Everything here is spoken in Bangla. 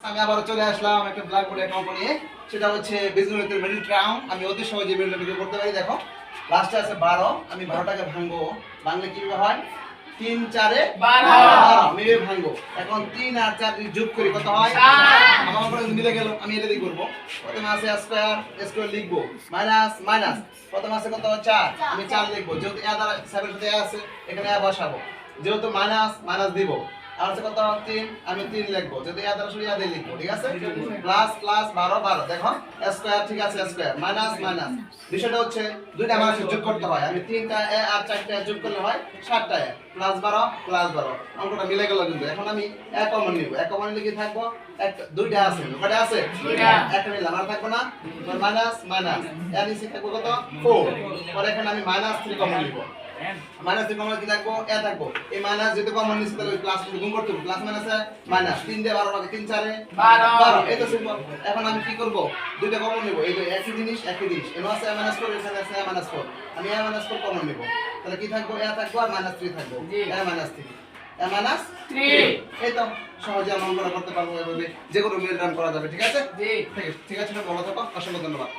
আমি আবার চলে আসলাম একটা ব্ল্যাকবোর্ড অ্যাকাউন্ট নিয়ে, সেটা হচ্ছে বীজগণিতের মিডল টার্ম। আমি অতি সহজে মিডলটা বের করতে পারি। দেখো লাস্টে আছে 12, আমি 12টাকে ভাঙবো। ভাঙলে কিভাবে হয়? 3 4 এ 12 আমি এভাবে ভাঙবো। এখন 3 আর 4 যোগ করি, কত হয়? 4। আমার উপরে মিলে গেল, আমি এটা দিয়ে করব। প্রথমে আছে স্কয়ার লিখবো, মাইনাস মাইনাস প্রথমে আছে কত? 4, আমি 4 লিখবো। যেহেতু a দ্বারা 7 সাথে a আছে, এখানে a বসাবো। যেহেতু মাইনাস মাইনাস দিব, আর আছে কত? 3, আমি 3 লিখবো। যদি a দ্বারা শুরু a দিয়ে লিখবো, ঠিক আছে? প্লাস প্লাস 12 12, দেখো স্কয়ার, ঠিক আছে, স্কয়ার মাইনাস মাইনাস। বিষয়টা হচ্ছে দুইটা মানুষ যোগ করতে হয়। আমি 3টা a আর 4টা a যোগ করলে হয় 7টা a, প্লাস 12 প্লাস 12, অঙ্কটা মিলে গেল। কিন্তু এখন আমি a কমন নিব। a কমন নিলে কি থাকবো? একটা দুইটা আছে, কয়টা আছে? দুইটা। একটা নিলাম, আর থাকবো না মাইনাস মাইনাস, a নিচে থাকবো কত? 4। পরে এখানে আমি -3 কমন নিব। -3 কমন কি থাকবো? a থাকবো। এই মাইনাস যদি কমন নিছি তাহলে ওই প্লাস গুণ করতে হবে। প্লাস মাইনাসে মাইনাস, 3 দিয়ে 12 লাগে, 3 4 এ 12। এই তো সিম্পল। এখন আমি কি করব? দুইটা কমন নিব। এই যে একই জিনিস একই জিনিস, এখানে আছে -4, এখানে আছে -4। আমি -4 কমন নিব। তাহলে কি থাকবো? a থাকবো আর -3 থাকবো। a-3 এই তো সহজে আমরা অঙ্কটা করতে পারবো। এভাবে যে কোনো মিল রান করা যাবে। ঠিক আছে? জি ঠিক আছে, ঠিক আছে। ভালো থাকো, অসংখ্য ধন্যবাদ।